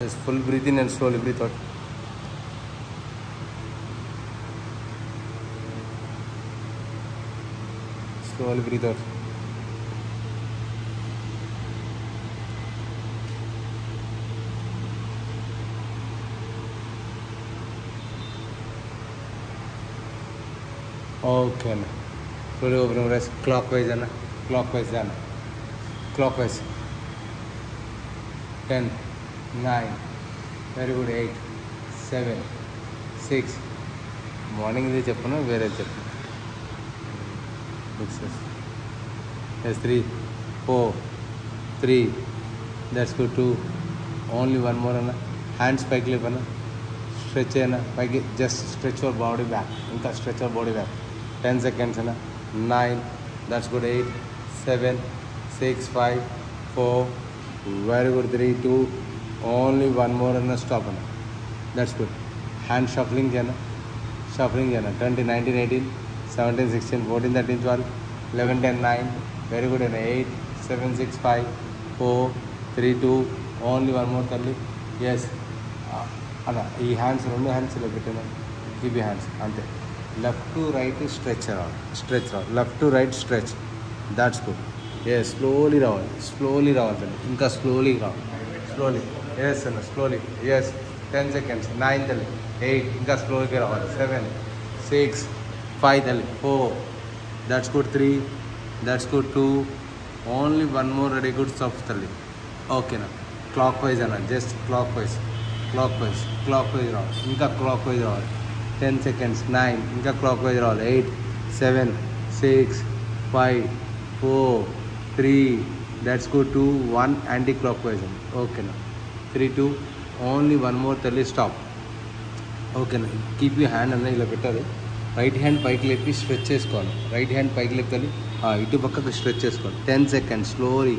Just full breathe in and slowly breathe out. Slowly breathe out. Okay. Slowly open your eyes. Clockwise, Anna. Clockwise, Anna. Clockwise. 10, 9. Very good. 8, 7, 6. Morning is cheppana, where cheppana. Yes, 3, 4, 3. That's good. 2. Only one more, Anna. Hands pike lip, Anna. Stretch, Anna. Pike. Just stretch your body back. Inka stretch your body back. 10 seconds, Anna. 9. That's good. 8, 7, 6, 5, 4. Very good. 3, 2. Only one more, Anna. Stop, Anna. That's good. Hand shuffling, Anna. Shuffling, Anna. 20, 19, 18, 17, 16, 14, 13, 12, 11, 10, 9. Very good. Anna. 8, 7, 6, 5, 4, 3, 2. Only one more, Talli. Yes. Anna. These hands, two hands, keep your hands. Ante. Left to right, stretch around. Stretch around. Left to right, stretch. That's good. Yes. Slowly round. Slowly round. Inka slowly round. Slowly. Yes, Anna. Slowly. Yes. 10 seconds. 9, 8. Inka slowly round. 7, 6, 5, 4. That's good. 3. That's good. 2. Only one more. Very good. Soft. Okay, now. Clockwise, Anna. Just clockwise. Clockwise. Clockwise round. Inka clockwise round. 10 seconds. 9. Inka clockwise round. 8, 7, 6, 5, 4, 3. That's good. 2, 1. Anti-clockwise. Okay, now. 3, 2. Only one more. Stop. Okay, now. Keep your hand on the right hand pike lepi stretch చేసుకోవాలి. Right hand pike lepi ఇటు పక్కకు stretch చేసుకోవాలి. 10 seconds. Slowly.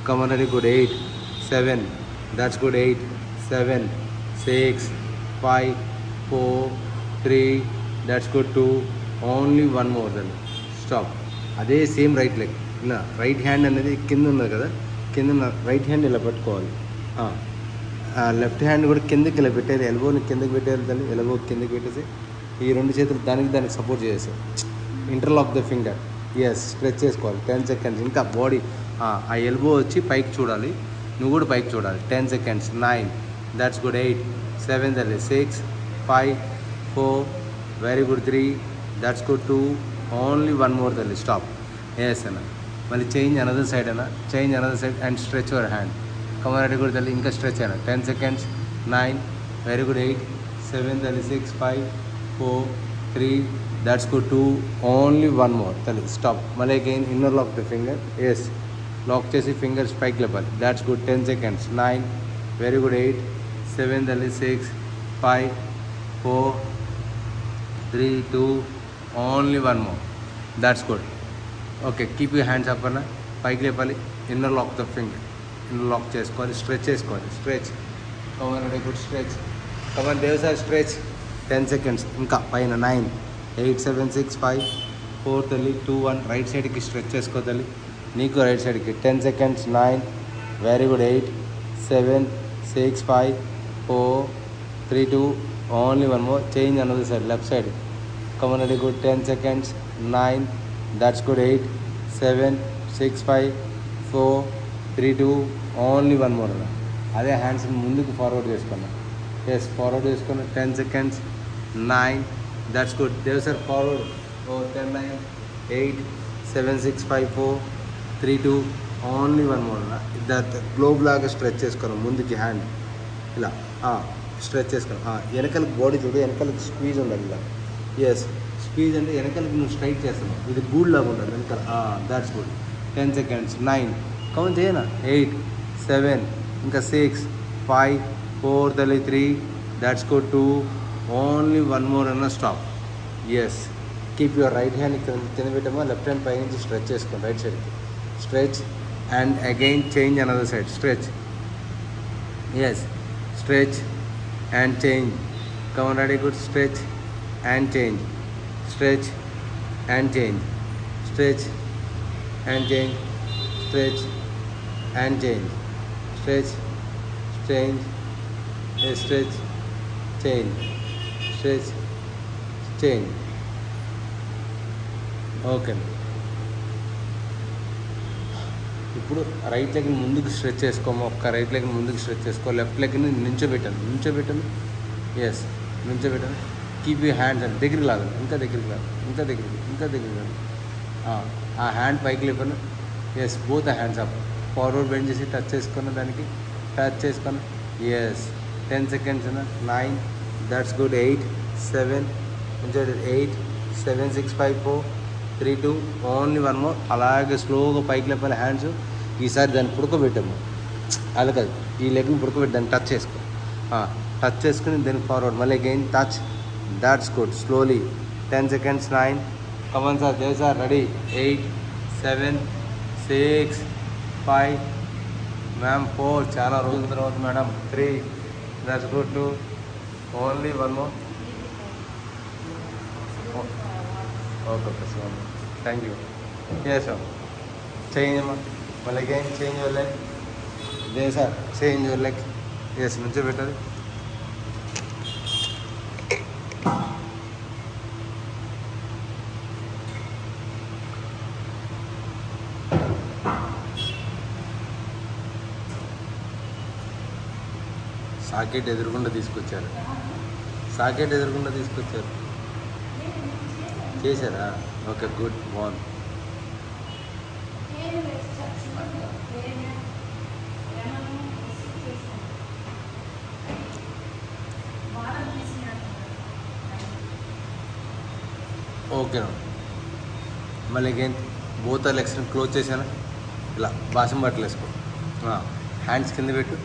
Come on, very good. 8, 7. That's good. 8, 7, 6, 5, 4, 3. That's good. 2. Only one more. Stop. అదే same right leg ఇలా right hand అనేది కింద ఉన్నది కదా, కింద రైట్ హ్యాండ్ ఇలా పట్టుకోవాలి. లెఫ్ట్ హ్యాండ్ కూడా కిందకి ఇలా పెట్టేది, ఎల్బోని కిందకి పెట్టేది తల్లి, ఎల్బో కిందకి పెట్టేసి ఈ రెండు చేతులు దానికి సపోర్ట్ చేసేది. Interlock the finger. Yes, stretch చేసుకోవాలి. 10 seconds. ఇంకా బాడీ ఆ ఎల్బో వచ్చి పైకి చూడాలి, నువ్వు కూడా పైకి చూడాలి. 10 seconds. 9. That's good. 8, 7 తల్లి. 6, 5, 4. Very good. 3. That's good. 2. Only one more తల్లి. స్టాప్. ఎస్ అన్న. మళ్ళీ చేంజ్ అనదర్ సైడ్ అన్న. Change another side and stretch your hand. కమర్ కూడా తల్లి. ఇంకా స్ట్రెచ్ అయినా. 10 seconds. 9. Very good. 8, 7 తల్లి. 6, 5, 4, 3. That's good. 2. Only one more తల్లి. స్టాప్. మళ్ళీ again inner lock the finger. Yes, lock చేసి ఫింగర్స్ పైకి లేపాలి. That's good. 10 seconds. 9. Very good. 8, 7 తల్లి. 6, 5, 4, 3, 2. Only one more. That's good. Okay, keep you hands up అన్న. పైకి లేపాలి. Inner lock the finger. Inner lock చేసుకోవాలి. స్ట్రెచ్ చేసుకోవాలి. Stretch. Come on, good. Stretch. Come on దేవసారి. స్ట్రెచ్. 10 seconds. ఇంకా పైన. 9, 8, 7, 6, 5, 4 తల్లి. 2, 1. రైట్ సైడ్కి స్ట్రెచ్ చేసుకో తల్లి. నీకు రైట్ సైడ్కి. 10 seconds. 9. Very good. 8, 7, 6, 5, 4, 3, 2. Only one more. Change another side. Left side. Come on, very good. 10 seconds. 9. That's good. 8, 7, 6, 5, 4, 3, 2. Only one more. అదే హ్యాండ్స్ ముందుకు ఫార్వర్డ్ చేసుకున్నా. ఎస్, ఫార్వర్డ్ చేసుకున్నా. 10 seconds. 9. That's good. Dev sir forward. 10, 9, 8, 7, 6, 5, 4, 3, 2. Only one more. Globe లాగా stretch చేసుకున్నాం. ముందుకి hand ఇలా stretch చేసుకున్నాం. వెనకాలకి body చూడు, వెనకాలకి స్క్వీజ్ ఉండాలి ఇలా. ఎస్, స్క్వీజ్ అంటే వెనకాలకి నువ్వు స్ట్రైట్ చేస్తున్నావు. ఇది గూడ్ లాగా ఉండాలి వెనకాల. That's good. 10 seconds. 9. కౌంట్ చేయనా. 8, 7, ఇంకా 6, 5, 4 తల్లి. 3. That's good. 2. Only one more అన్న. Stop. Yes, keep your right hand కింద పెట్టమా. లెఫ్ట్ హ్యాండ్ పై నుంచి స్ట్రెచ్ చేసుకోండి రైట్ సైడ్కి. Stretch and again change another side. Stretch. Yes, stretch and change. Come on, ready, good. Stretch and change. Stretch and change. Stretch and change. Stretch and change. Stretch, change, stretch change, stretch change. Okay. ఇప్పుడు right లెగ్ని ముందుకు stretch చేసుకోము. ఒక్క right లెగ్ని ముందుకు stretch చేసుకో. Left లెగ్ని నుంచోబెట్టాను. ఎస్, నుంచోబెట్టాను. కీప్ యూ హ్యాండ్స్ అండ్ దగ్గరికి లాగండి. ఇంకా దగ్గరికి లాగండి. ఆ హ్యాండ్ పైకి లేపను. Yes, both hands up. Forward bend చేసి టచ్ చేసుకున్న దానికి టచ్ చేసుకుని. Yes, 10 seconds. 9, that's good. 8, 7, 8, 7, 6, 5, 4, 3, 2, only 1 more. అలాగే స్లోగా పైకి లేపాలి హ్యాండ్స్. ఈసారి దాన్ని పుడకబెట్టాము. అలా కాదు, ఈ లెగ్ని పుడకబెట్టి దాన్ని టచ్ చేసుకో. టచ్ చేసుకుని దానికి ఫార్వర్డ్ మళ్ళీ again touch. That's good. Slowly. 10 seconds. 9, come on sir, Dev sir, ready. 8, 7, 6, 5, ma'am 4, చాలా రోజుల తర్వాత madam. 3, that's good. 2, only 1 more. Okay sir, thank you. చేసాం. చేంజ్ అమ్మా. మళ్ళీ అగైన్ చేంజ్ యువర్ లెగ్. ఇదే sir, change your leg. Yes, నుంచో పెట్టాలి. సాకెట్ ఎదురుకుండా తీసుకొచ్చారు. చేశారా? Okay, good. బాగుంది. ఓకే. మళ్ళీ అగైన్ బోత్ లెగ్స్ని క్లోజ్ చేశాను. ఇలా బాసం బట్టలు వేసుకో. హ్యాండ్స్ కింద పెట్టు.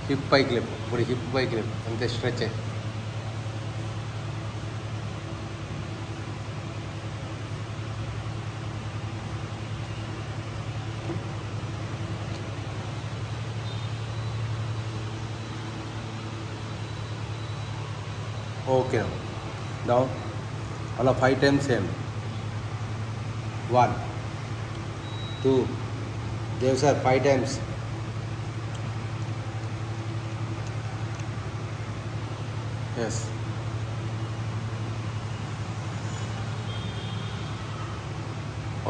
హిప్ పైకి లేపు. ఇప్పుడు హిప్ పైకి లేపు. అంతే, స్ట్రెచ్ అయ్యి. Okay, down. అలా 5 times same. 1, 2, Dev sir 5 times. Yes.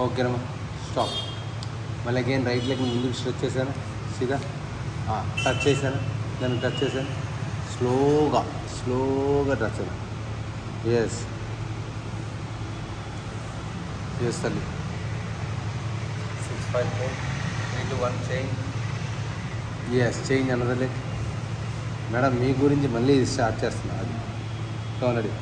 ఓకేనమ్మా, స్టాప్. మళ్ళీ అగైన్ రైట్ లెగ్ ముందుకు స్ట్రెచ్ చేశాను. సీదా టచ్ చేశాను. దాన్ని టచ్ చేశాను. స్లోగా టచ్ అయ్యాను. ఎస్ తల్లి. 6, 5, 4, 3, 2, 1 చేంజ్. ఎస్, చేంజ్ అన్నది. మేడం మీ గురించి మళ్ళీ ఇది స్టార్ట్ చేస్తున్నా. అది ఆల్రెడీ.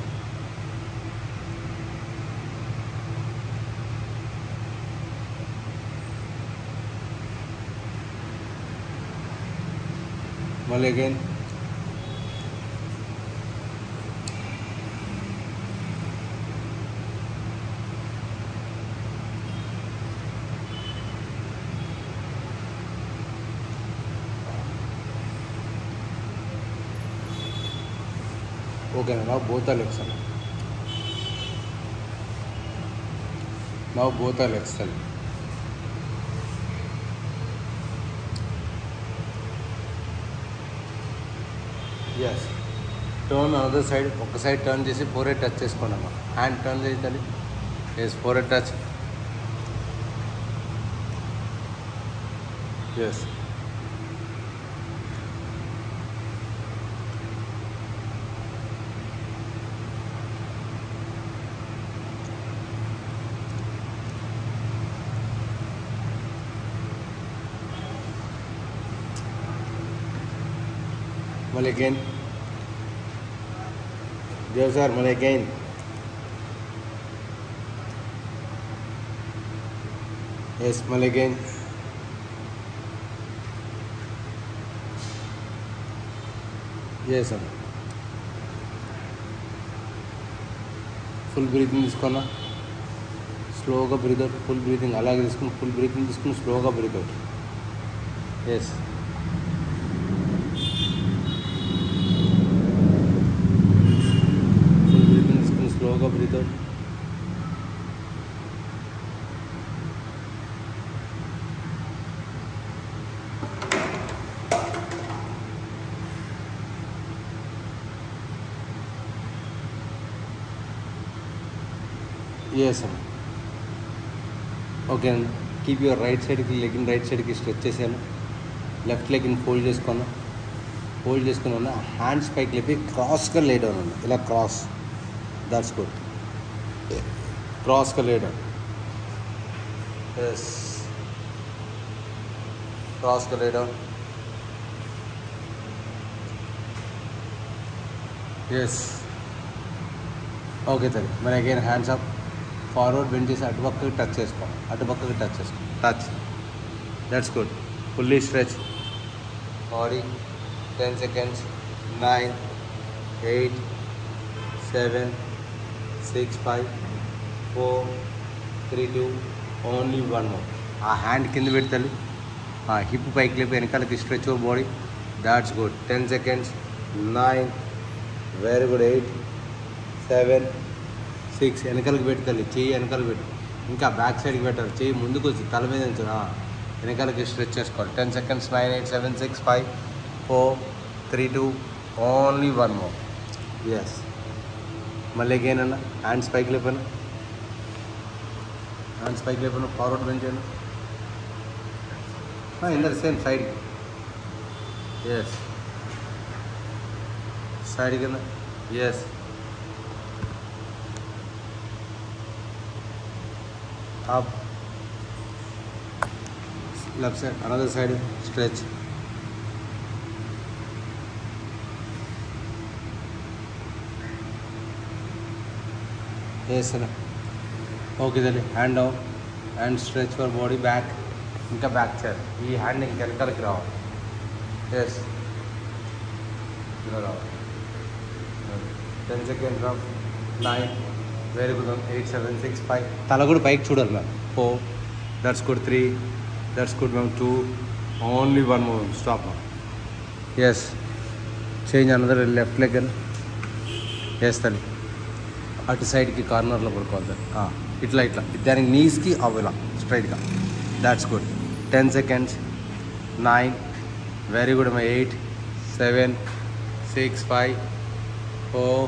మళ్ళీ again. Okay, now both are legs. Yes. Turn another side. ఒక సైడ్ టర్న్ చేసి ఫోర్హెడ్ టచ్ చేసుకోండి అమ్మా. హ్యాండ్ టర్న్ చేయాలి. Yes, forehead touch. ఎస్. మళ్ళీ అగైన్. దేవ్ సార్, మళ్ళీ అగైన్. ఎస్, మళ్ళీ అగైన్. ఎస్ అన్న. ఫుల్ బ్రీతింగ్ తీసుకున్నా. స్లోగా బ్రీత్ అవుట్. ఫుల్ బ్రీతింగ్ అలాగే తీసుకుని ఫుల్ బ్రీతింగ్ తీసుకుని స్లోగా బ్రీత్ అవుట్. ఎస్. స్లోగా బ్రీత్ అవుట్. yes అన్న. ఓకే అన్న. కీప్ యువర్ రైట్ సైడ్కి లెగ్ని రైట్ సైడ్కి స్ట్రెచ్ చేశాను. లెఫ్ట్ లెగ్ని ఫోల్డ్ చేసుకున్నా. ఫోల్డ్ చేసుకుని ఉన్నా. హ్యాండ్స్ పైకి లేపి క్రాస్గా లే డౌన్ ఉన్నా. ఇలా క్రాస్. That's good. క్రాస్గా లే డౌన్. ఎస్. క్రాస్గా లే డౌన్. ఎస్. ఓకే తల్లి. మరి again hands up. Forward bend చేసి అటుపక్కకి టచ్ చేసుకో. అటుపక్కకి టచ్ చేసుకో. Touch. That's good. Fully stretch body. 10 seconds. 9, 8, 7, 6, 5, 4, 3, 2. Only 1 more. ఆ హ్యాండ్ కింద పెడతాలి. ఆ హిప్ పైకి లేపి వెనకాలకి stretch your body. That's good. 10 seconds. 9, very good. 8, 7, 6. వెనకాలకి పెడతాలి. చెయ్యి వెనకాలకి పెట్టు. ఇంకా బ్యాక్ సైడ్కి పెట్టాలి. చెయ్యి ముందుకు వచ్చి తల మీద నుంచి వెనకాలకి స్ట్రెచ్ చేసుకోవాలి. 10 seconds. 9, 8, 7, 6, 5, 4, 3, 2. Only 1 more. ఎస్. మళ్ళీ అగైన్ అన్న. హ్యాండ్స్ పైకి లేపను. హ్యాండ్స్ పైకి లేపను. ఫార్వర్డ్ బెండ్ చేయను. ఇందరు సేమ్ సైడ్కి. ఎస్. సైడ్ కింద. Yes. Up. Left side. Another side. Stretch. Yes అన్న. ఓకే తల్లి. Hand down and stretch for body back. ఇంకా బ్యాక్ చేయాలి. ఈ హ్యాండ్ ఇంకా వెనకాలకి రావాలి. ఎస్. ఇలా రావాలి. 10 seconds. 9, very good. 8, 7, 6, 5. తల కూడా పైకి చూడాలి ma'am. 4, that's good. 3, that's good ma'am. 2, only 1 more. Stop ma'am. Yes. Change another left leg అని. ఎస్ తల్లి. అటు సైడ్కి కార్నర్లో పడుకోవాలి. ఇట్లా ఇట్లా దానికి నీస్కి అవ్వలా స్ట్రైట్గా. That's good. 10 seconds. 9, very good అమ్మా. 8, 7, 6, 5, 4,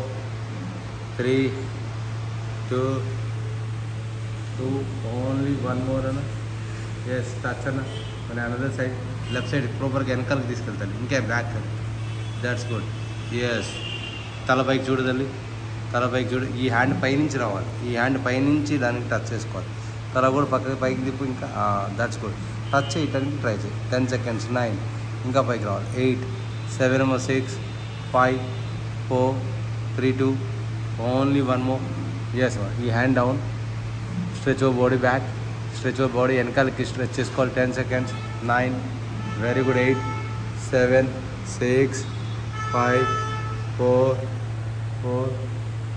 3, 2, ఓన్లీ 1 more అన్న. ఎస్. టచ్ అన్న. మన అనదర్ సైడ్. లెఫ్ట్ సైడ్ ప్రాపర్గా వెనకాలకి తీసుకెళ్తాను. ఇంకా బ్యాక్. That's good. ఎస్. తల పైకి చూడదండి. తల పైకి చూడు. ఈ హ్యాండ్ పైనుంచి రావాలి. ఈ హ్యాండ్ పైనుంచి దానికి టచ్ చేసుకోవాలి. తల కూడా పక్కకి పైకి తిప్పు. ఇంకా దట్స్ గుడ్. టచ్ చేయడానికి ట్రై చేయి. 10 seconds. 9, ఇంకా పైకి రావాలి. 8, 7, 6, 5, 4, 3, 2. Only 1 more. ఎస్. ఈ hand down. Stretch your body back. Stretch your body వెనకాలకి స్ట్రెచ్ చేసుకోవాలి. 10 seconds. 9, very good. 8, 7, 6, 5, 4,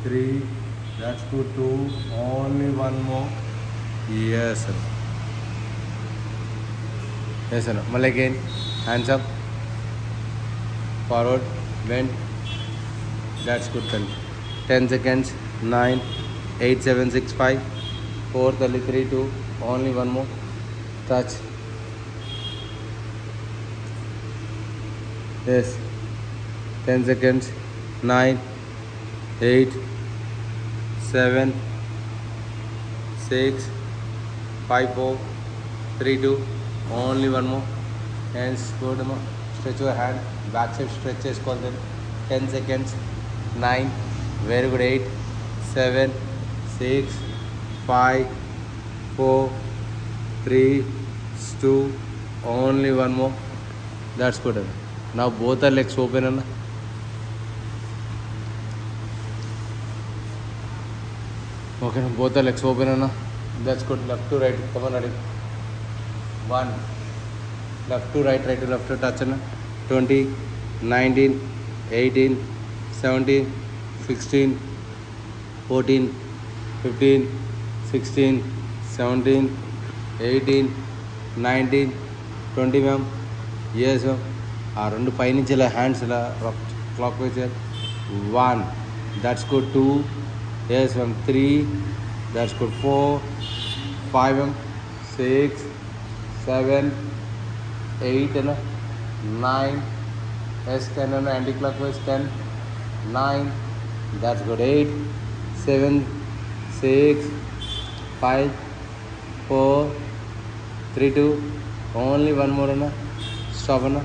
3, that's good. 2, only 1 more. Yes sir. Yes sir. Mala again. Hands up. Forward. Bend. That's good. 10 seconds. 9, 8, 7, 6, 5, 4, 3, 2. Only 1 more. Touch. Yes. 10 seconds. 9, 8, 7, 6, 5, 4, 3, 2. Only 1 more. Hands good. Stretch your hand. Back side stretch చేసుకోవాలి. 10 seconds. 9, very good. 8, 7, 6, 5, 4, 3, 2. Only 1 more. That's good. Now both are legs open. Okay, both are legs open. That's good. Left to right. Come on, ready. 1. Left to right, right to left to touch. 20, 19, 18, 17, 16, 14, 15, 16, 17, 18, 19, 20 ma'am. Yes ma'am. Our two paininchi hands clockwise. 1. That's good. 2. Yes ma'am. 3. That's good. 4, 5 ma'am. 6, 7, 8 and 9. Yes, 10 and anti-clockwise. 10, 9. That's good. 8, 7, 6, 5 4 3 2 only 1 more అన్న stop అన్న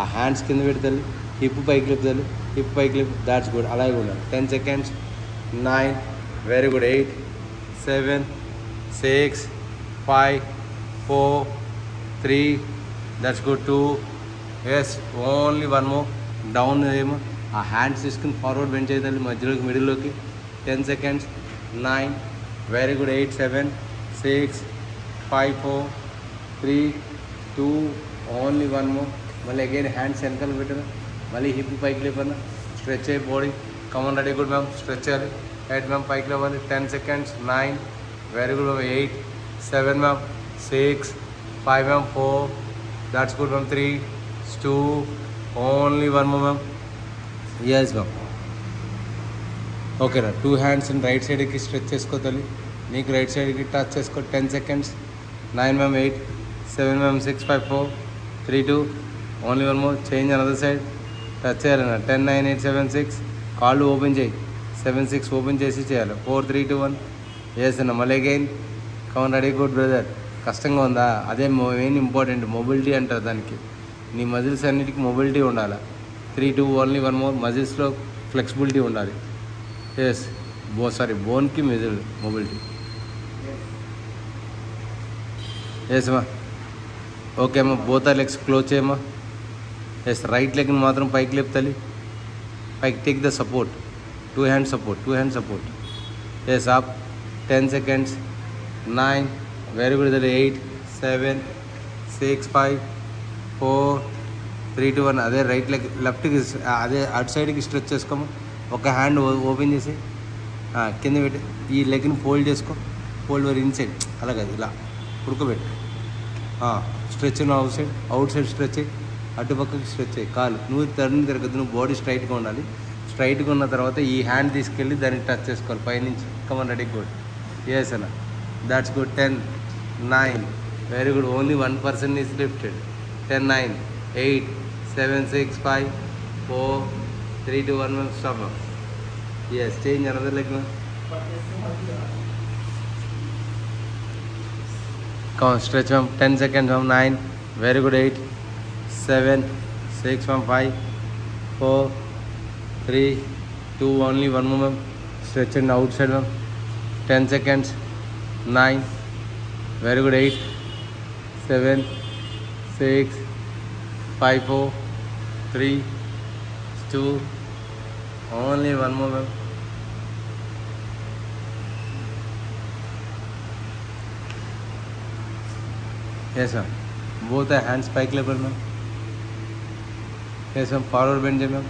ఆ hands కింద పెడతాలి hip పైకి లేపుతాలి hip పైకి లేపు that's good అలాగే ఉండాలి 10 seconds 9 very good 8 7 6 5 4 3 that's good 2 yes only 1 more down ఏమో ఆ హ్యాండ్స్ తీసుకుని ఫార్వర్డ్ బెండ్ చేయాలి మధ్యలోకి మిడిల్లోకి 10 seconds 9 very good 8 7 6 5 4 3 2 only 1 more మళ్ళీ అగైన్ హ్యాండ్స్ వెనకాల పెట్టాను మళ్ళీ హిప్ పైకి లేపన్నా స్ట్రెచ్ అయ్యి body come on ready good ma'am stretch చేయాలి హెడ్ మ్యామ్ పైకి లేవాలి 10 seconds 9 very good ma'am 8 7 ma'am 6 5 ma'am 4 that's good ma'am 3 2 only 1 more ma'am yes ma'am ఓకేనా 2 హ్యాండ్స్ రైట్ సైడ్కి స్ట్రెచ్ చేసుకోవాలి నీకు రైట్ సైడ్కి టచ్ చేసుకో 10 seconds 9 ma'am 8 7 ma'am 6 5 4 3 2 only 1 more change another side touch చేయాలన్న 10 9 8 7 6 కాళ్ళు ఓపెన్ చేయి 7 6 ఓపెన్ చేసి చేయాలి 4 3 2 1 ఎస్ అన్న మళ్ళీ again come on ready good brother కష్టంగా ఉందా అదే మెయిన్ ఇంపార్టెంట్ మొబిలిటీ అంటారు దానికి నీ మజిల్స్ అన్నిటికీ మొబిలిటీ ఉండాలి 3 2 ఓన్లీ 1 మోర్ మజిల్స్లో ఫ్లెక్సిబిలిటీ ఉండాలి ఎస్ బోన్కి మజిల్ మొబిలిటీ ఎస్ అమ్మా ఓకే అమ్మా బోత్ లెగ్స్ క్లోజ్ చేయమ్మా ఎస్ రైట్ లెగ్ని మాత్రం పైకి లేపుతాలి పైకి take the support 2 hand support yes up 10 seconds 9 very good 8 7 6 5 4 3 2 1 అదే రైట్ లెగ్ లెఫ్ట్కి అదే అటు సైడ్కి స్ట్రెచ్ చేసుకోము ఒక హ్యాండ్ ఓపెన్ చేసి కింద పెట్టి ఈ లెగ్ని ఫోల్డ్ చేసుకో ఫోల్డ్ వర్ ఇన్సైడ్ అలాగే ఇలా ఉడకబెట్టు స్ట్రెచ్ అవుట్ సైడ్ స్ట్రెచ్ అయ్యి అటుపక్కకి స్ట్రెచ్ అయ్యి కాలు నువ్వు తిరగద్దు నువ్వు బాడీ స్ట్రైట్గా ఉండాలి స్ట్రైట్గా ఉన్న తర్వాత ఈ హ్యాండ్ తీసుకెళ్ళి దాన్ని టచ్ చేసుకోవాలి పైనుంచి కమన్ రెడీ గుడ్ ఎస్ అన్న that's good 10 9 very good only 1% is lifted 10 9 8 7 6 5 4 3 2 1 stop yes change another leg Come on, stretch ma'am. 10 seconds ma'am. 9. Very good. 8. 7. 6 ma'am. 5. 4. 3. 2. Only 1 more ma'am. Stretch and outside ma'am. 10 seconds. 9. Very good. 8. 7. 6. 5. 4. 3. 2. Only 1 more ma'am. Yes ma'am. Both the hands pike level ma'am. Yes ma'am. Forward bend ma'am.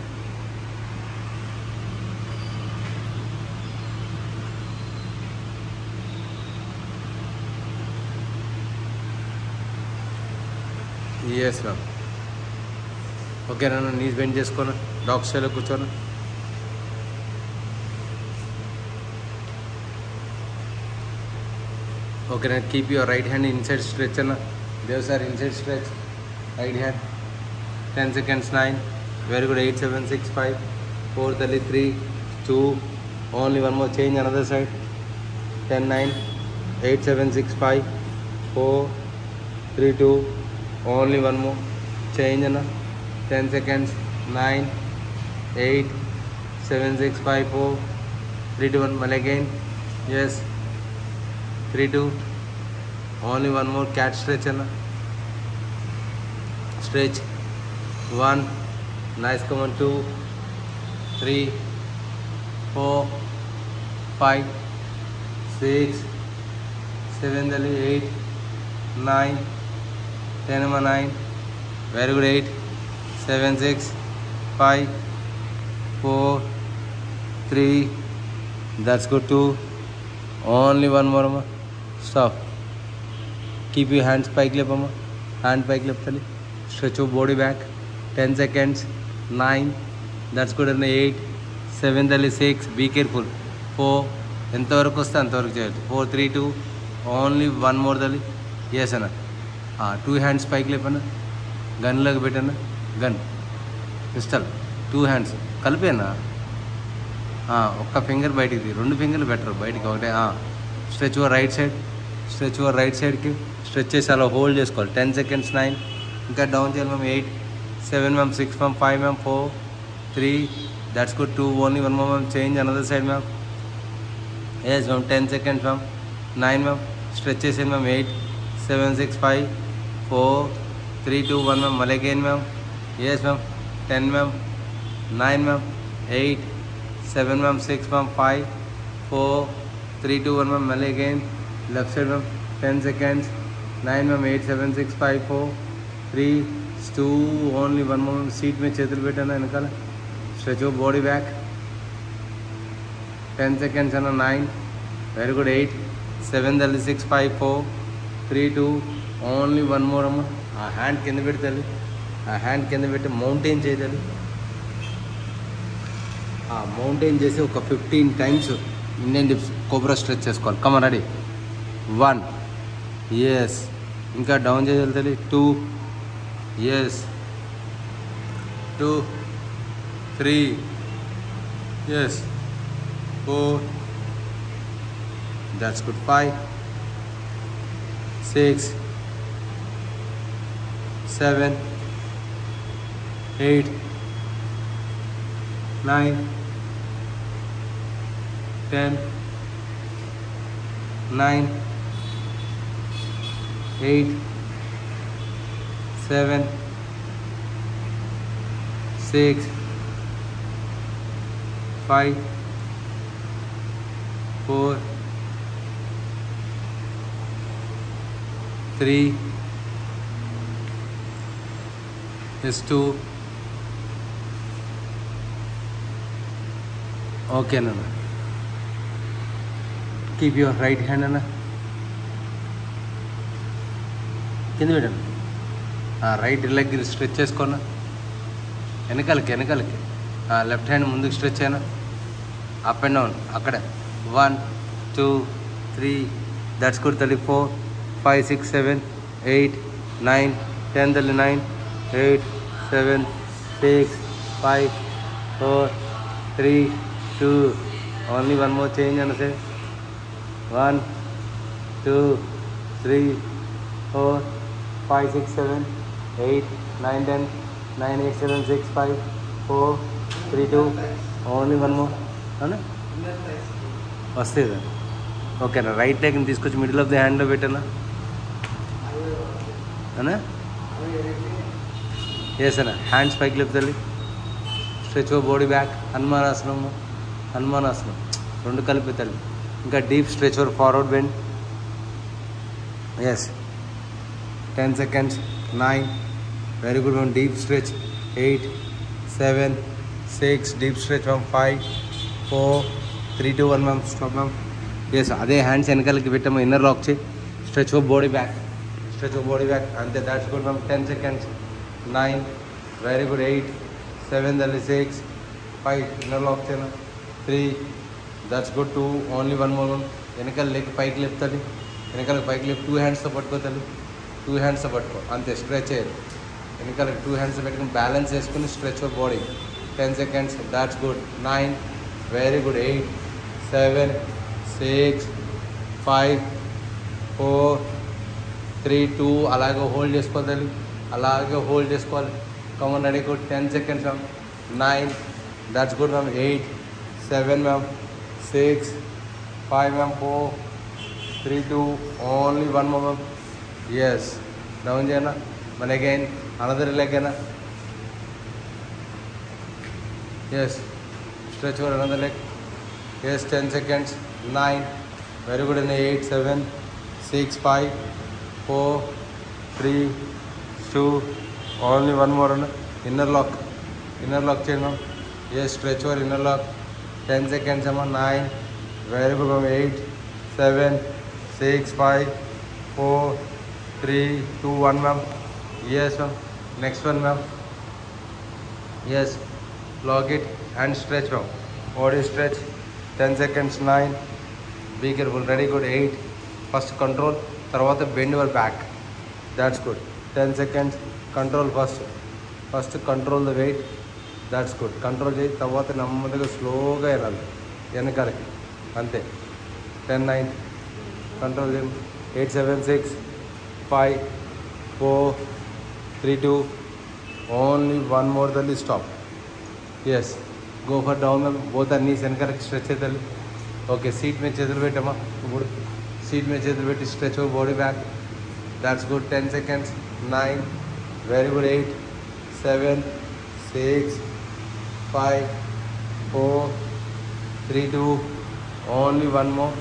Yes ma'am. Okay na knees bend cheskona dog style కూర్చోనా okay na keep your right hand inside stretch na there's our inside stretch right hand 10 seconds 9 very good 8 7 6 5 4 tali 3 2 only one more change another side 10 9 8 7 6 5 4 3 2 only one more change na 10 seconds 9 8 7 6 5 4 3 2 1 well again yes 3 2 only one more cat stretch na stretch 1 nice come on 2 3 4 5 6 7 dali 8 9 10 number 9 very good 8 7 6 5 4 3 that's good 2 only one more stop keep your hands pike lep hand pike lep tali stretch your body back 10 seconds 9 that's good and 8 7 tali 6 be careful 4 ఎంత వరకు వస్తే అంతవరకు చేయాలి 4 3 2 only 1 more తల్లి yes అన్న 2 hands పైకి లేపన్నా గన్లోకి పెట్టన్నా gun pistol 2 hands కలిపేనా ఒక్క finger బయటికి 2 ఫింగర్లు బెటర్ బయటికి ఒకటే stretch your right side, stretch your right సైడ్కి స్ట్రెచ్ చేసి అలా హోల్డ్ చేసుకోవాలి 10 seconds. 9 ఇంకా డౌన్ చేయాలి ma'am. 8 7 ma'am. 6 ma'am. 5 ma'am. 4 3 that's good. 2 only 1 more ma'am. Change another side ma'am. Yes ma'am. 10 seconds ma'am. 9 ma'am. Stretch చేసేది ma'am. 8 7 6 5 4 3 2 1 ma'am. మళ్ళీ again ma'am. Yes ma'am. 10 ma'am. 9 ma'am. 8 7 ma'am. 6 ma'am. 5 4 3 2 1 ma'am. మళ్ళీ again left side ma'am. 10 seconds. 9 ma'am. 8 7 6 5 4 3 2 only 1 more. Seat మీద చేతులు పెట్టాను వెనకాల. Stretch your body back. 10 seconds అన్న. 9 very good. 8 7 తల్లి 6 5 4 3 2 only 1 more అమ్మ. ఆ హ్యాండ్ కింద పెడతాలి. ఆ హ్యాండ్ కింద పెట్టి మౌంటైన్ చేయాలి. ఆ మౌంటైన్ చేసి ఒక 15 times Indian dips cobra stretch చేసుకోవాలి. Come on ready. 1 ఎస్. ఇంకా డౌన్ చేయాలి. 2 yes. 2 3 yes. 4 that's good. 5 6 7 8 9 10 9 8 7 6 5 4 3 is 2. Okay Nana. Keep your right hand Nana. కింద పెట్టండి. రైట్ లెగ్ స్ట్రెచ్ చేసుకోనా. వెనకాలకి లెఫ్ట్ హ్యాండ్ ముందుకు స్ట్రెచ్ అయినా. అప్ అండ్ డౌన్ అక్కడ. 1 2 3 దట్స్ గుడ్ తల్లి. 4 5 6 7 8 9 10 తల్లి. 9 8 7 6 5 4 3 2 ఓన్లీ 1 more చేంజ్ అన్న సార్. 1 2 3 4 5 6 7 8 9 10 9 8 7 6 5 4 3 2 ఓన్లీ 1 more అన్నా వస్తుంది. ఓకేనా. రైట్ లెగ్ని తీసుకొచ్చి మిడిల్ ఆఫ్ ది హ్యాండ్లో పెట్టానా అన్నా. ఎస్ అన్న. హ్యాండ్స్ పైకి లేపుతాలి. Stretch body back. హనుమానాసనం 2 కలిపి తల్లి. ఇంకా deep stretch forward bend. Yes. 10 seconds. 9 very good ma'am. Deep stretch. 8 7 6 deep stretch ma'am. 5 4 3 2 1 ma'am. Stop ma'am. Yes. అదే హ్యాండ్స్ వెనకాలకి పెట్టాము. ఇన్నర్ లాక్ చేయి. Stretch body back. అంతే. That's good ma'am. 10 seconds. 9 very good. 8 7 తల్లి. 6 5 ఇన్నర్ లాక్ చేయను. 3 that's good. 2 only 1 more ma'am. వెనకాల leg పైకి లేపుతుంది. వెనకాల పైకి లేపు. 2 హ్యాండ్స్తో పట్టుకోతాను. 2 హ్యాండ్స్తో పట్టుకో. అంతే. స్ట్రెచ్ చేయాలి. వెనకాల 2 హ్యాండ్స్ పెట్టుకుని బ్యాలెన్స్ చేసుకుని stretch body. 10 seconds. That's good. 9 very good. 8 7 6 5 4 3 2 అలాగే హోల్డ్ చేసుకోవాలి. Come on ready. Good. 10 seconds ma'am. 9 that's good ma'am. 8 7 ma'am. 6 5 ma'am. 4 3 2 only 1 more ma'am. Yes. Down చేయనా. మళ్ళీ అగైన్ అనదర్ లెగ్ అయినా. Yes. Stretch for another leg. Yes. 10 seconds. 9 very good అండి. 8 7 6 5 4 3 2 only 1 more అన్న. Inner lock చేయండి ma'am. Yes. Stretch for inner lock. 10 seconds అమ్మ. 9 very good ma'am. 8 7 6 5 4 3 2 1 ma'am. Yes ma'am. Next one ma'am. Yes. Lock it and stretch ma'am. Body stretch. 10 seconds. 9 be careful. Ready. Good. 8 first control, తర్వాత bend your back. That's good. 10 seconds. Control first control the weight. That's good. Control చేయి. తర్వాత నెమ్మదిగా స్లోగా వెళ్ళాలి వెనకాలకి. అంతే. 10 9 Control them. 8, 7, 6, 5, 4, 3, 2. Only one more than stop. Yes. Go for down. Both are knees and correct stretch. Okay. Seat में चेतल बैठा माँ. Seat में चेतल बैठी stretch your body back. That's good. 10 seconds. 9. Very good. 8, 7, 6, 5, 4, 3, 2. Only one more.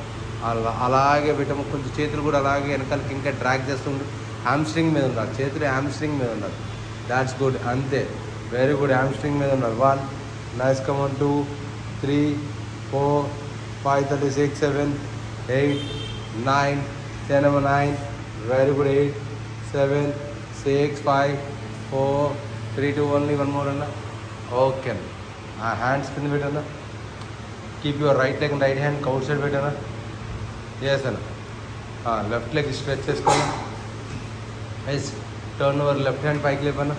అలాగే పెట్టాము. కొంచెం చేతులు కూడా అలాగే వెనకాలకి ఇంకా డ్రాగ్ చేస్తుండు. హ్యామ్స్ట్రింగ్ మీద ఉన్నారు. చేతులు హ్యామ్స్ట్రింగ్ మీద ఉన్నారు. That's good. అంతే. Very good. హ్యామ్స్ట్రింగ్ మీద ఉన్నారు. 1. Nice. Come on. 2, 3, 4, 5, 36, 7, 8, 9, 10, 9. Very good. 8, 7, 6, 5, 4, 3, 2. Only one more అన్న. ఓకే అన్న. ఆ హ్యాండ్స్ కింద పెట్టన్నా. Keep your right leg right hand outside పెట్టన్నా. ఎస్ అన్న. లెఫ్ట్ లెగ్ స్ట్రెచ్ చేసుకోండి. Yes. Turn over left hand పైకి లేపన్నా.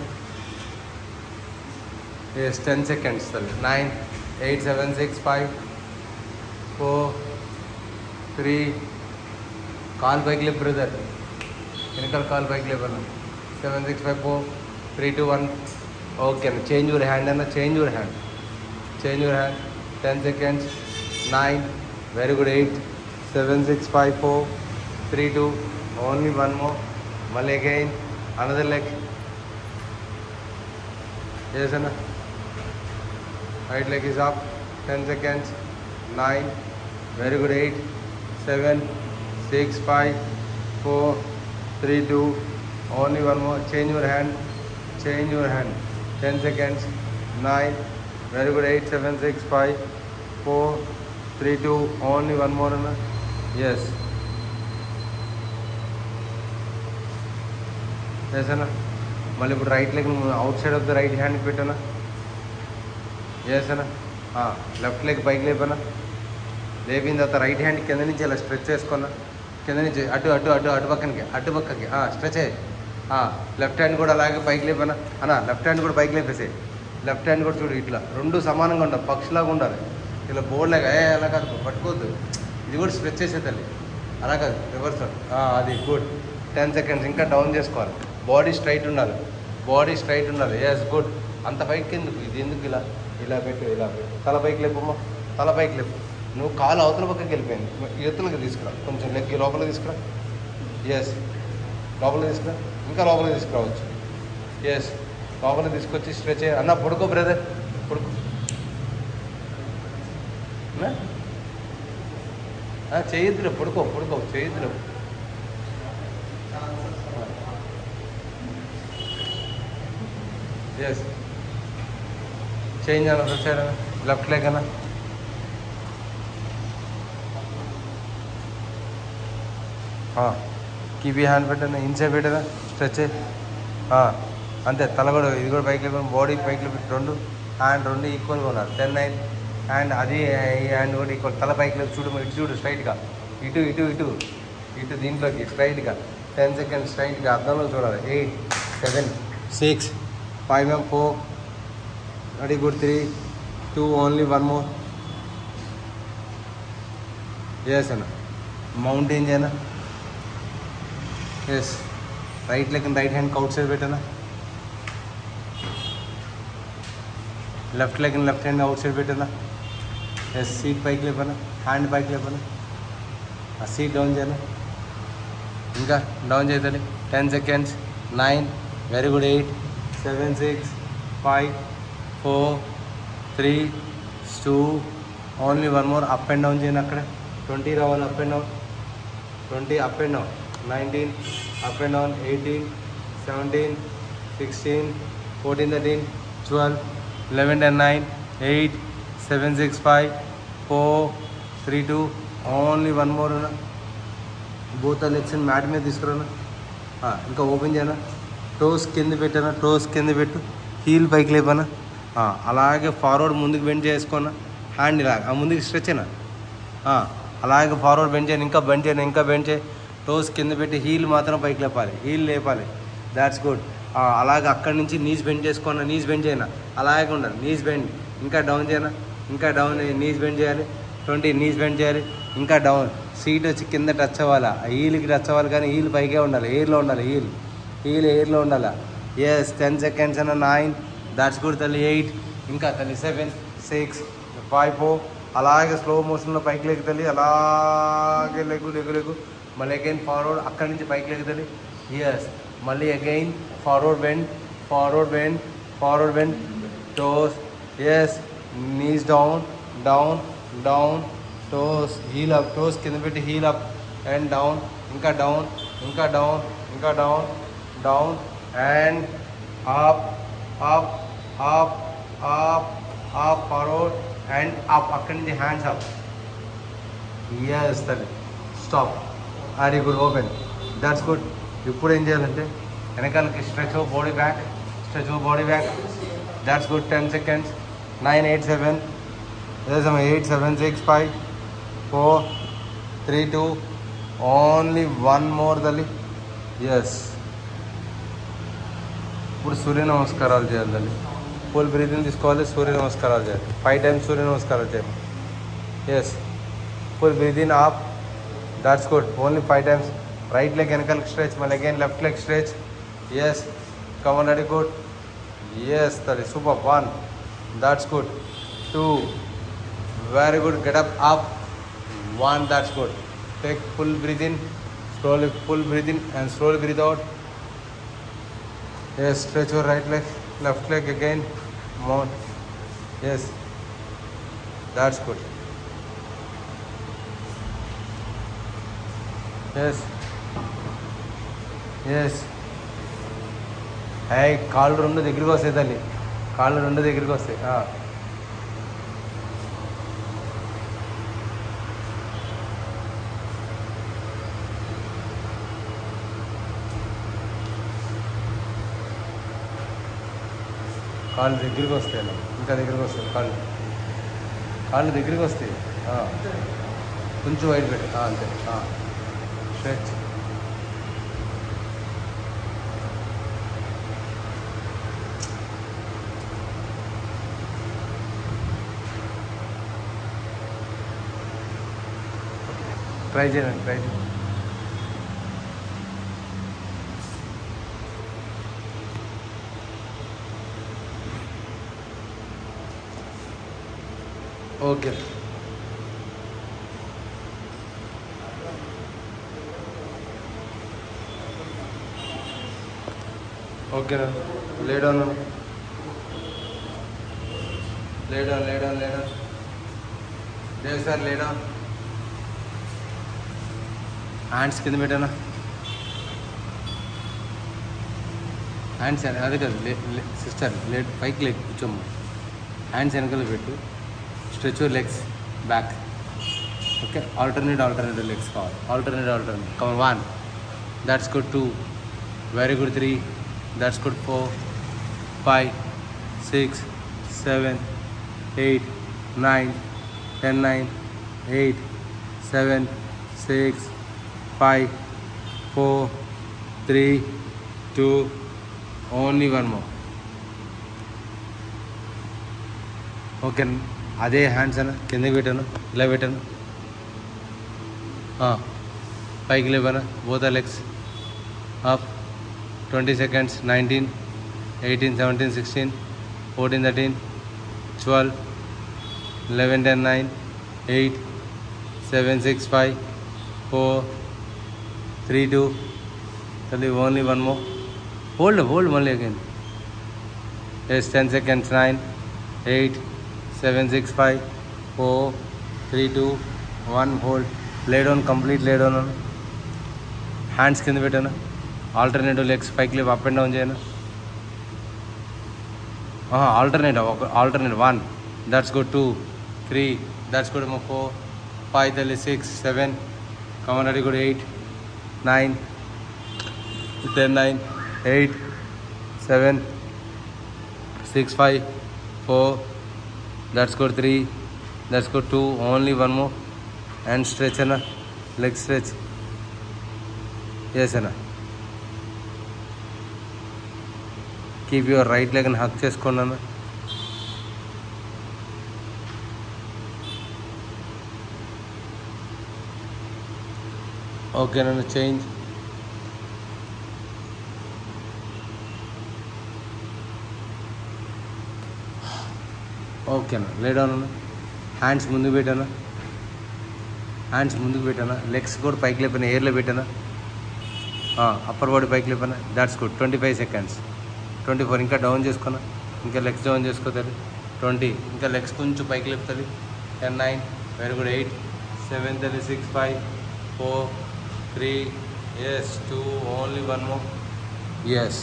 ఎస్. 10 seconds. 9, 8, 7, 6, 5, 4, 3. కాల్ పైకి లేపు బ్రదర్. వెనకాల కాల్ పైకి లేపన్నా. 7, 6, 5, 4, 3, 2, 1. ఓకే అన్న. చేంజ్ యువర్ హ్యాండ్ అన్న. Change your hand. 10 seconds. 9. Very good. 8, 7, 6, 5, 4, 3, 2. Only one more. Mal again. Another leg. Yes, Anna. Right leg is up. 10 seconds. 9. Very good. 8, 7, 6, 5, 4, 3, 2. Only one more. Change your hand. 10 seconds. 9. Very good. 8, 7, 6, 5, 4, 3, 2. Only one more, Anna. Yes. Yes, Anna. మళ్ళీ ఇప్పుడు right leg outside of the right hand పెట్టానా. Yes అన్న. Left leg పైకి లేపనా. లేపిన తర్వాత right hand కింద నుంచి అలా స్ట్రెచ్ చేసుకున్నా. కింద నుంచి అటు పక్కకి స్ట్రెచ్ అయ్యి. లెఫ్ట్ హ్యాండ్ కూడా అలాగే పైకి లేపనా అన్న. లెఫ్ట్ హ్యాండ్ కూడా పైకి లేపేసే. లెఫ్ట్ హ్యాండ్ కూడా చూడు ఇట్లా 2 సమానంగా ఉండాలి. పక్షిలాగా ఉండాలి. ఇలా బోర్డ్ లాగా అలా కాదు పట్టుకోవద్దు. ఇది కూడా స్ట్రెచ్ చేసే తల్లి. అలా కాదు రివర్స్. అది గుడ్. 10 seconds. ఇంకా డౌన్ చేసుకోవాలి. బాడీ స్ట్రైట్ ఉండాలి. Yes good. అంత పైకి ఎందుకు? ఇది ఎందుకు? ఇలా పెట్టు. తల పైకి లేపమ్మా. తల పైకి లేపు. నువ్వు కాలు అవతల పక్కకి వెళ్ళిపోయింది. ఎత్తులకి తీసుకురా. కొంచెం లెగ్ లోపల తీసుకురా. ఎస్. లోపల తీసుకురా. ఇంకా లోపల తీసుకురావచ్చు. ఎస్. లోపల తీసుకొచ్చి స్ట్రెచ్ అన్న. పడుకో బ్రదర్. పడుకో. చేయొద్దులే. పడుకో. చేయొద్దులే. ఎస్. చేంజ్ అన్న. సైడ్ అన్న. లెఫ్ట్ లెగ్ అన్న. కీప్ హ్యాండ్ పెట్టాను. ఇన్సైడ్ పెట్టదా. స్ట్రెచ్. అంతే. తల కూడా ఇది కూడా పైకి లేకుండా బాడీ పైకి పెట్టి 2 హ్యాండ్ ఈక్వల్గా ఉన్నారు. 10, 9. హ్యాండ్ అది ఈ హ్యాండ్ కూడా ఈక్వల్. తల పైకి లేదు. చూడు స్ట్రైట్గా. ఇటు దీంట్లోకి స్ట్రైట్గా. 10 seconds స్ట్రైట్గా అర్థంలో చూడాలి. 8, 7, 6, 5, 4. Ready. Good. 3, 2. Only one more. Yes అన్న. మౌంటైన్ చేయనా. Yes. Right leg right hand outside పెట్టానా. Left leg left hand outside పెట్టానా. ఎస్. సీట్ పైకి లేపనా. హ్యాండ్ పైకి లేపనా. ఆ సీట్ డౌన్ చేయనా. ఇంకా డౌన్ చేయాలి. 10 seconds. 9. Very good. 8, 7, 6, 5, 4, 3, 2. Only one more. Up and down చేయను. అక్కడ 20 రావాలి. Up and down. 20 up and down. 19 up and down. 18, 17, 16, 14, 13, 12, 11, 10, 9, 8, 7, 6, 5, 4, 3, 2. Only one more అన్న. బోత్ లెగ్స్ మ్యాట్ మీద తీసుకురానా. ఇంకా ఓపెన్ చేయనా. టోస్ కింద పెట్టానా. కింద పెట్టు. హీల్ పైకి లేపనా. అలాగే ఫార్వర్డ్ ముందుకు బెండ్ చేసుకున్నా. హ్యాండ్ ఇలాగ ముందుకు స్ట్రెచ్ అయినా. అలాగే ఫార్వర్డ్ బెండ్ చేయను. ఇంకా బెండ్ చేయి. టోస్ కింద పెట్టి హీల్ మాత్రం పైకి లేపాలి. That's good. అలాగే అక్కడి నుంచి నీస్ బెండ్ చేసుకున్నా. నీస్ బెండ్ చేయనా. అలాగే ఉండాలి. Knees bend. ఇంకా డౌన్ చేయనా. నీస్ బెండ్ చేయాలి. 20 నీస్ బెండ్ చేయాలి. ఇంకా డౌన్. సీట్ వచ్చి కింద టచ్ అవ్వాలా, హీల్కి టచ్ అవ్వాలి, కానీ హీల్ పైకే ఉండాలి, ఎయిర్లో ఉండాలి, హీల్ ఎయిర్లో ఉండాలా. ఎస్ 10 సెకండ్స్ అన్న. 9, దాట్స్ గుడ్ తల్లి. 8, ఇంకా తల్లి. 7, 6, 5, 4, అలాగే స్లో మోషన్లో పైకి లెగ్గు తల్లి, అలాగే లెగ్గు. మళ్ళీ అగైన్ ఫార్వర్డ్, అక్కడి నుంచి పైకి లెగ్గు తల్లి. ఎస్ మళ్ళీ again forward bend, toes. Yes knees down, toes, heel up, toes కింద పెట్టి హీల్ అప్ అండ్ డౌన్, ఇంకా down and up, forward and up, అక్కడి నుంచి హ్యాండ్స్ అప్. ఎస్ తల్లి. Stop. Very good. Open. That's good. ఇప్పుడు ఏం చేయాలంటే వెనకాలకి stretch body back. That's good. 10 seconds. 9, 8, 7, 8, 7, 6, 5, 4, 3, 2, only 1 more తల్లి. ఎస్ ఇప్పుడు సూర్య నమస్కారాలు చేయాలి తల్లి. ఫుల్ బ్రీతింగ్ తీసుకోవాలి, సూర్య నమస్కారాలు చేయాలి. 5 times సూర్య నమస్కారాలు చేయాలి. Yes full breathing up. That's good. Only 5 times. Right leg వెనకాలకి స్ట్రెచ్, మళ్ళీ again left leg stretch. Yes come on. Very good. Yes తల్లి. Super. 1, that's good. 2, very good. Get up. 1, that's good. Take full breathe in, slowly full breathe in and slowly breathe out. Yes, stretch your right leg, left leg again. More. Yes, that's good. Yes. Hey, కాళ్ళు రెండు దగ్గరికి వస్తాయి తల్లి, కాళ్ళు రెండు దగ్గరికి వస్తాయి. కాళ్ళు దగ్గరికి వస్తాయి, ఇంకా దగ్గరికి వస్తాయి, కాళ్ళు దగ్గరికి వస్తాయి. కొంచెం వైట్ పెట్టి అంతే. స్ట్రెచ్. ట్రై చేయండి. ఓకే. ఓకేనా. Lay down. Dev sir lay down. Hands కింద పెట్టానా, హ్యాండ్స్ అదే కదా సిస్టర్, పైకి లెగ్ కూర్చోమ్మ, హ్యాండ్స్ వెనకాల పెట్టు. Stretch your legs back. Okay. Alternate legs కావాలి. Alternate. Come 1, that's good. 2, very good. 3, that's good. 4, 5, 6, 7, 8, 9, 10, 9, 8, 7, 6, 5, 4, 3, 2, only 1 more. Okay. అదే హ్యాండ్స్ అన్న కిందకి పెట్టాను, ఇలా పెట్టాను, పైకి లేవనా, both are legs up. 20 seconds. 19, 18, 17, 16, 14, 13, 12, 11, 10, 9, 8, 7, 6, 5, 4, 3, 2, only 1 more. Hold only again. Yes, 10 seconds. 9, 8, 7, 6, 5, 4, 3, 2, 1. Hold. Lay down, complete lay down. Hands కింద పెట్టాను. ఆల్టర్నేటివ్ లెగ్స్ పైకి లేవు, అప్ అండ్ డౌన్ చేయను. Alternate. 1, that's good. 2, 3, that's good. 4, 5, 6, 7, come on. Ready good. 8, 9, 10, 9, 8, 7, 6, 5, 4, that's good. 3, that's good. 2, only 1 more. And stretch ana, leg stretch. Yes ana. Keep your right leg and hug చేసుకోండి అన్న. ఓకేనా, change. ఓకేనా, lay down అన్న. Hands ముందుకు పెట్టానా, hands ముందుకు పెట్టానా, legs కూడా పైకి లేపాను, ఎయిర్లో పెట్టానా, అప్పర్ బాడీ పైకి లేపానా. That's good. 25 seconds. 24. ఇంకా డౌన్ చేసుకున్నా, ఇంకా లెగ్స్ డౌన్ చేసుకోతుంది. 20. ఇంకా లెగ్స్ కొంచెం పైకి లేపుతుంది. 10, 9. Very good. 8, 7, 6, 5, 4, 3, yes, 2, only one more. Yes.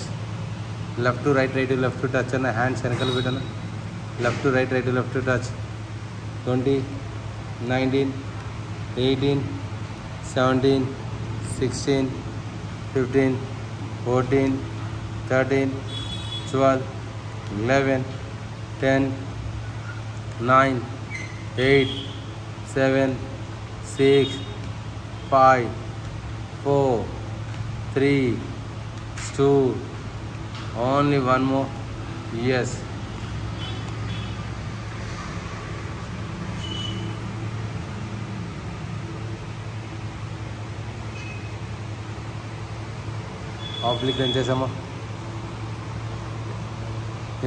Left to right, right to left to touch అన్న. హ్యాండ్స్ వెనకాల పెట్టాను. Left to right, right to left to touch. 20, 19, 18, 17, 16, 15, 14, 13, 12, 11, 10, 9, 8, 7, 6, 5, 4, 3, 2, only one more. Yes. Oblique ఏం చేసామా.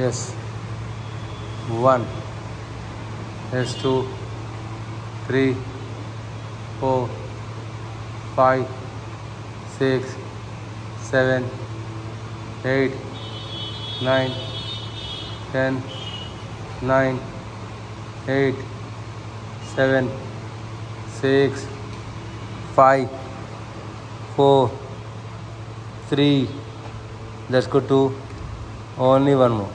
Yes 1, yes 2, 3, 4, 5, 6, 7, 8, 9, 10, 9, 8, 7, 6, 5, 4, 3. Let's go 2. Only one more.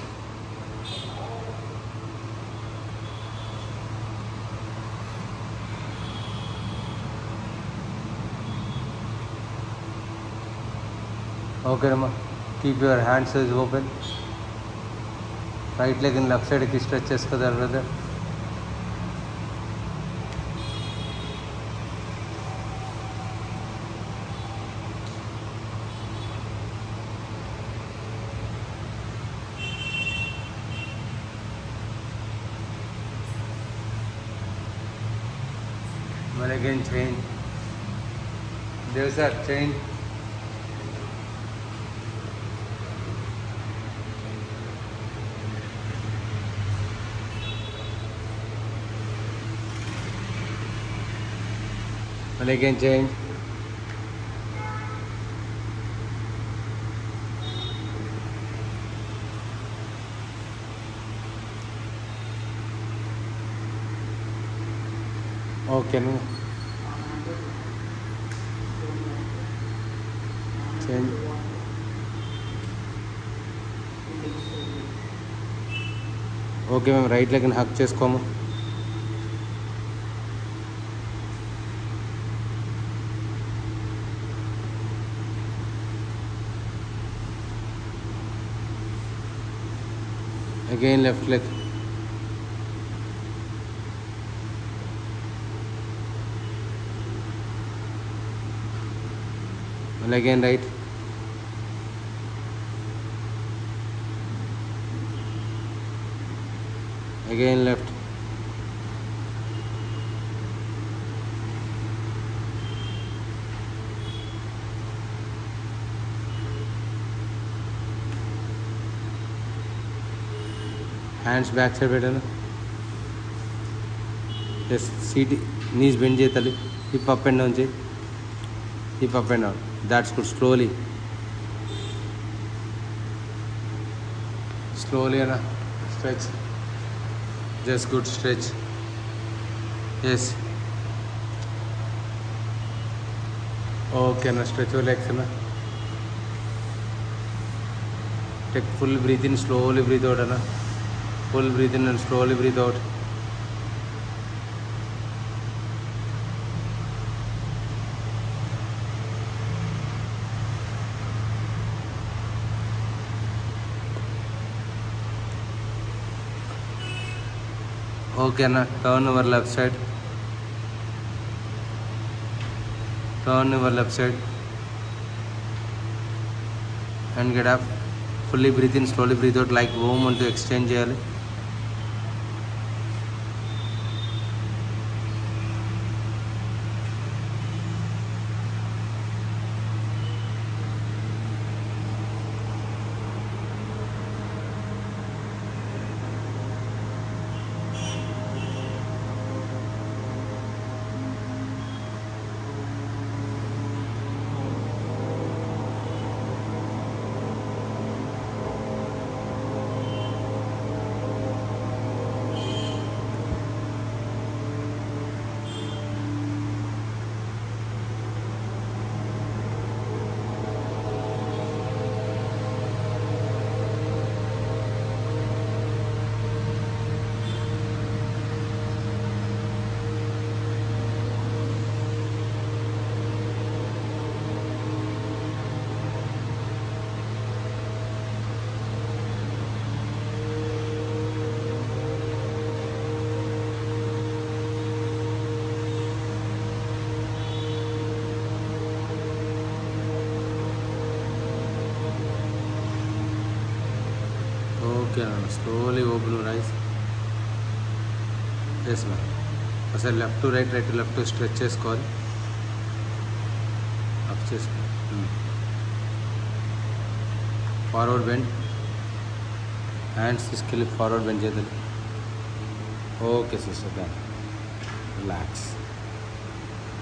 Okay, Rama. Keep your hands open. Right leg in left side ki stretches ka dar brother. Well, again change. Dev sir, change. Well, again change. Okay, no. Change. Okay, ma'am. Right leg and hug chest come. Again left leg. And again right. Again left. Hands back side పెట్టాను. Yes, seat, knees bend చేయి తల్లి. Hip up and down చేయి. Hip up and down. That's good. Slowly. Slowly Anna. Stretch. Just good stretch. Yes. Okay Anna. Stretch your legs Anna. Take full breathe in. Slowly breathe out Anna. Full breathe in and slowly breathe out. Okay, Anna. Turn over left side. Turn over left side. And get up. Fully breathe in, slowly breathe out like warm and to exchange చేయాలి. Okay అన్న. Slowly open your eyes. Yes ma'am. ఒకసారి left to right, right to left stretch చేసుకోవాలి. Up చేసుకోవాలి. Forward bend. Hands తీసుకెళ్ళి forward bend చేద్దాం. Okay sister, then relax.